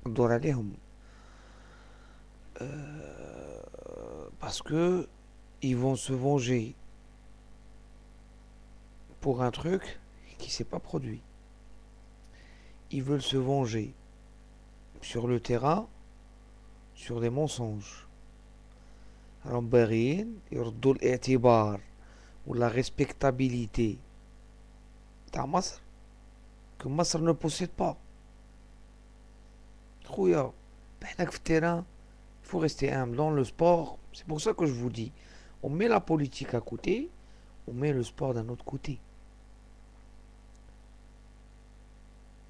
الدور عليهم. Parce que ils vont se venger pour un truc qui s'est pas produit. Ils veulent se venger sur le terrain sur des mensonges. راهم باغيين يردوا الاعتبار ولا respectabilité تاع مصر que مصر ne possède pas. خويا احنا في التيران il faut rester humble dans le sport. C'est pour ça que je vous dis, on met la politique à côté, on met le sport d'un autre côté.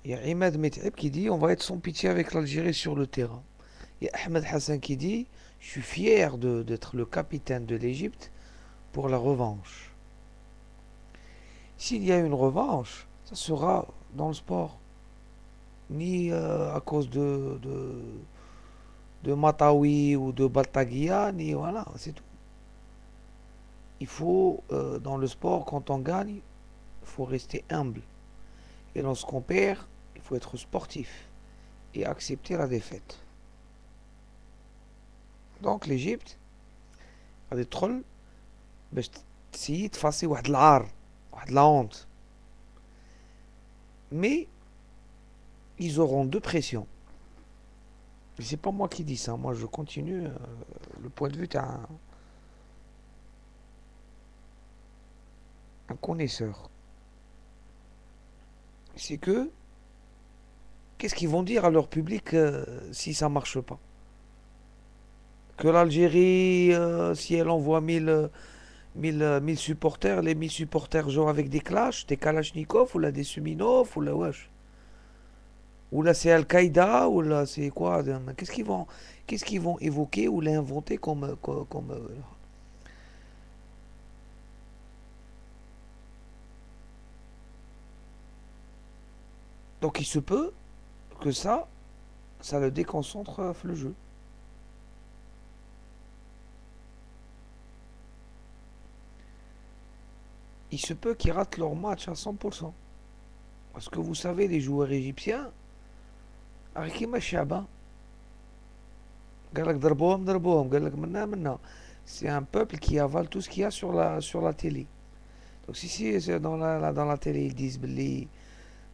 Il y a Imad Met'ab qui dit on va être sans pitié avec l'Algérie sur le terrain. Il y a Ahmed Hassan qui dit je suis fier d'être le capitaine de l'Égypte pour la revanche. S'il y a une revanche, ça sera dans le sport. Ni à cause de Matawi ou de Baltagia, ni voilà, c'est tout. Il faut, dans le sport, quand on gagne, il faut rester humble. Et lorsqu'on perd, il faut être sportif et accepter la défaite. Donc l'Égypte a des trolls باش تسيي تفاسي واحد العار واحد la honte. Mais ils auront deux pressions. Et c'est pas moi qui dis ça, moi je continue le point de vue d'un un connaisseur. C'est que qu'est-ce qu'ils vont dire à leur public si ça marche pas? Que l'Algérie, si elle envoie 1000 supporters, les 1000 supporters jouent avec des clashs, des Kalachnikov, ou là des Suminov, ou là wesh. Ou là c'est Al-Qaïda, ou là c'est quoi? Qu'est-ce qu'ils vont évoquer ou l'inventer comme. Donc il se peut que ça le déconcentre le jeu. Il se peut qu'ils ratent leur match à 100%. Parce que vous savez, les joueurs égyptiens, Arkima Shaba, Galak Darboham Darboham, Galak Menna Menna. C'est un peuple qui avale tout ce qu'il y a sur la télé. Donc si c'est dans la télé, ils disent Billy,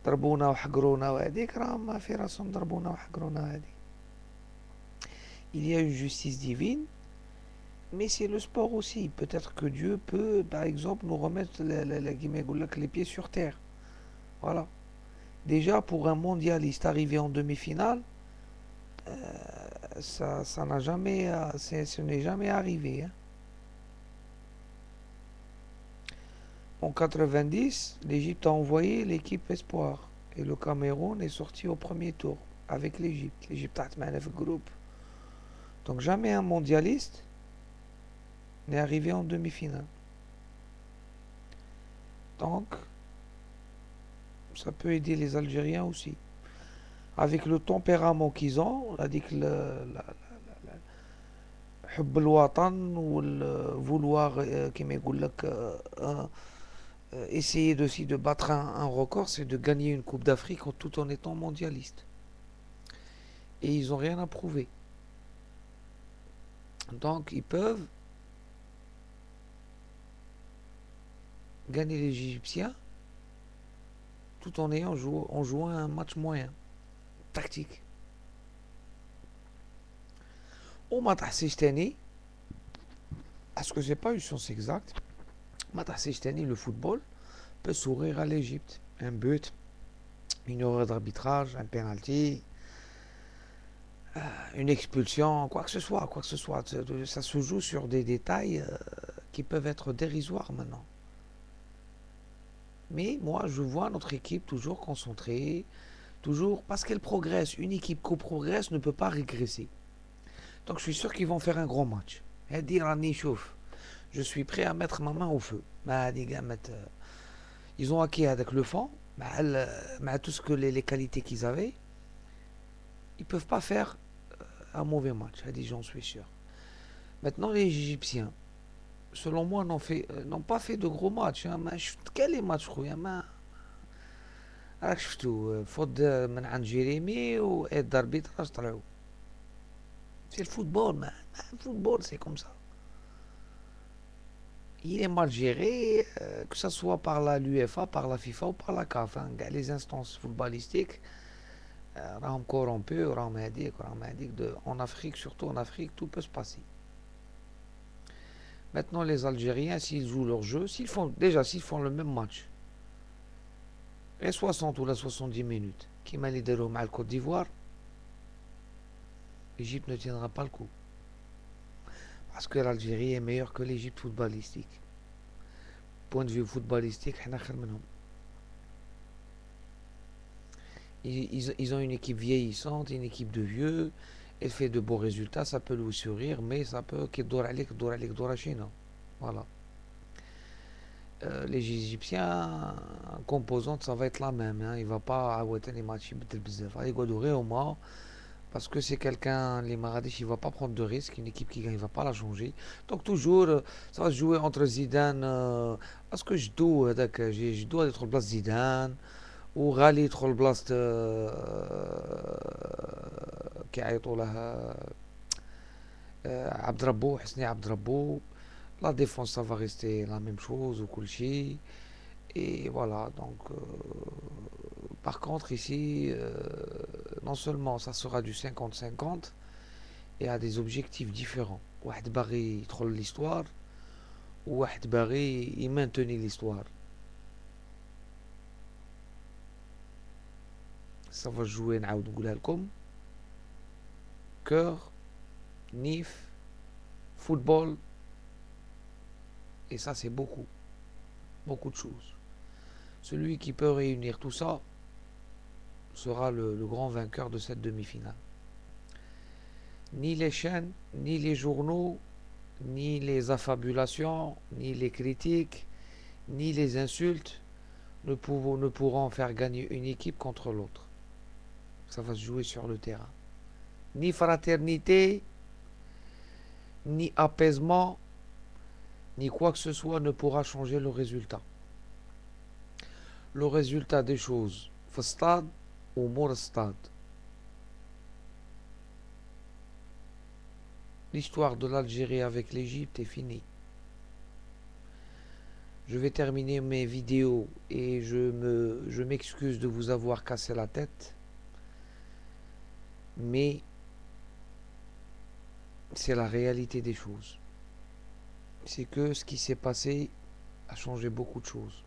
ضربونا وحقرونا وهذيك راهم ما في راسهم ضربونا وحقرونا هذه. Il y a une justice divine, mais c'est le sport aussi. Peut-être que Dieu peut, par exemple, nous remettre les pieds sur terre. Voilà. Déjà, pour un mondialiste arrivé en demi-finale, ça n'a jamais, ce n'est jamais arrivé, hein. En 90, l'Égypte a envoyé l'équipe espoir et le Cameroun est sorti au premier tour avec l'Égypte. L'Égypte a fait le groupe. Donc jamais un mondialiste n'est arrivé en demi-finale. Donc ça peut aider les Algériens aussi. Avec le tempérament qu'ils ont, on a dit que حب الوطن vouloir كما يقول لك essayer aussi de battre un record, c'est de gagner une Coupe d'Afrique tout en étant mondialiste. Et ils n'ont rien à prouver. Donc ils peuvent gagner les Égyptiens tout en jouant un match moyen, tactique. Au match تاني, parce que c'est pas une science exacte, match تاني, le football peut sourire à l'Égypte. Un but, une erreur d'arbitrage, un penalty, une expulsion, quoi que ce soit, quoi que ce soit. Ça se joue sur des détails qui peuvent être dérisoires maintenant. Mais moi, je vois notre équipe toujours concentrée, toujours parce qu'elle progresse. Une équipe qui progresse ne peut pas régresser. Donc je suis sûr qu'ils vont faire un grand match. Et dire à Nishouf, je suis prêt à mettre ma main au feu. Ils ont acquis avec le fond, tout ce que les qualités qu'ils avaient, ils ne peuvent pas faire un mauvais match. J'en suis sûr. Maintenant, les Égyptiens, selon moi, n'ont pas fait de gros matchs. Quel est match راك شفتو فوت من عند جيريمي وايد داربيتراج طلعوا. سي الفوتبول الفوتبول سي كوم سا. Il est mal géré, que ce soit par l'UEFA, par la FIFA ou par la CAF. Hein. Les instances footballistiques, راهم corrompus, راهم هاديك en Afrique, surtout en Afrique, tout peut se passer. Maintenant, les Algériens, s'ils jouent leur jeu, s'ils font le même match, les 60 ou les 70 minutes, qui m'a les déroulé à la Côte d'Ivoire, l'Égypte ne tiendra pas le coup. Parce que l'Algérie est meilleure que l'Égypte footballistique. Point de vue footballistique, ils ont une équipe vieillissante, une équipe de vieux. Elle fait de beaux résultats, ça peut lui sourire, mais ça peut voilà. Les Égyptiens, composante, ça va être la même. Hein. Il ne va pas avoir les matchs au moins parce que c'est quelqu'un, les Marrakech, il ne va pas prendre de risques. Une équipe qui gagne, il ne va pas la changer. Donc toujours, ça va se jouer entre Zidane, parce que je dois être le place Zidane, ou Ghali être le place كيعيطوا له عبد ربو حسني عبد ربو. La défense, ça va rester la même chose, au Kulchi. Et voilà, donc, par contre, ici, non seulement ça sera du 50-50, et à des objectifs différents. واحد باغي يدخل l'histoire, ou واحد باغي y maintenir l'histoire. Ça va jouer, نعاود نقولها لكم, cœur, nif, football, et ça c'est beaucoup de choses. Celui qui peut réunir tout ça sera le grand vainqueur de cette demi-finale. Ni les chaînes, ni les journaux, ni les affabulations, ni les critiques, ni les insultes ne pourront faire gagner une équipe contre l'autre. Ça va se jouer sur le terrain. Ni fraternité, ni apaisement, ni quoi que ce soit ne pourra changer le résultat. Le résultat des choses, في stade ou mort stade. L'histoire de l'Algérie avec l'Égypte est finie. Je vais terminer mes vidéos et je m'excuse de vous avoir cassé la tête. Mais c'est la réalité des choses. C'est que ce qui s'est passé a changé beaucoup de choses.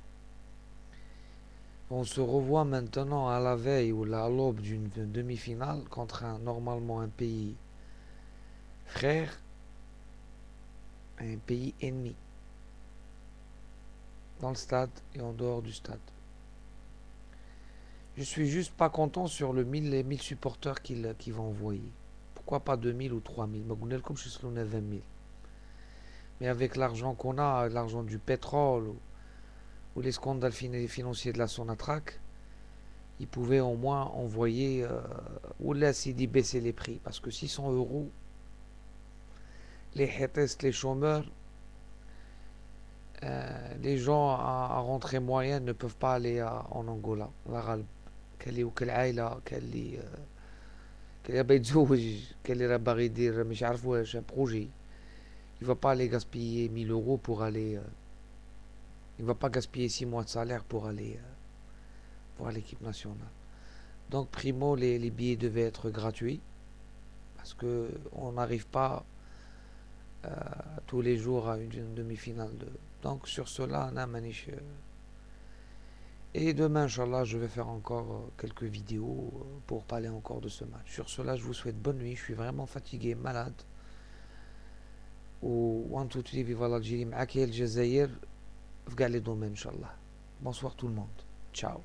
On se revoit maintenant à la veille ou à l'aube d'une demi-finale contre normalement un pays frère, un pays ennemi, dans le stade et en dehors du stade. Je suis juste pas content sur les 1000 supporters qu'il va envoyer. Pourquoi pas 2000 ou 3000? Comme je suis 20 000. Mais avec l'argent qu'on a, l'argent du pétrole ou les scandales financiers de la Sonatrach, ils pouvaient au moins envoyer ou laisser baisser les prix. Parce que 600 euros, les hétestes, les chômeurs, les gens à rentrée moyenne ne peuvent pas aller en Angola. كل عائلة كان اللي يتزوج كان اللي باغي يدير مش عارف واش un projet. Il va pas aller gaspiller 1000 euros pour aller. Il va pas gaspiller 6 mois de salaire pour aller pour l'équipe nationale. Donc primo, les billets devaient être gratuits parce que on n'arrive pas tous les jours à une demi-finale. Donc sur cela, on a maniche. Et demain, Inch'Allah, je vais faire encore quelques vidéos pour parler encore de ce match. Sur cela, je vous souhaite bonne nuit. Je suis vraiment fatigué, malade. و 1 2 3 فيفا l'Algérie معاك هي الجزائر في كاع لي دومين ان شاء الله. Bonsoir tout le monde. Ciao.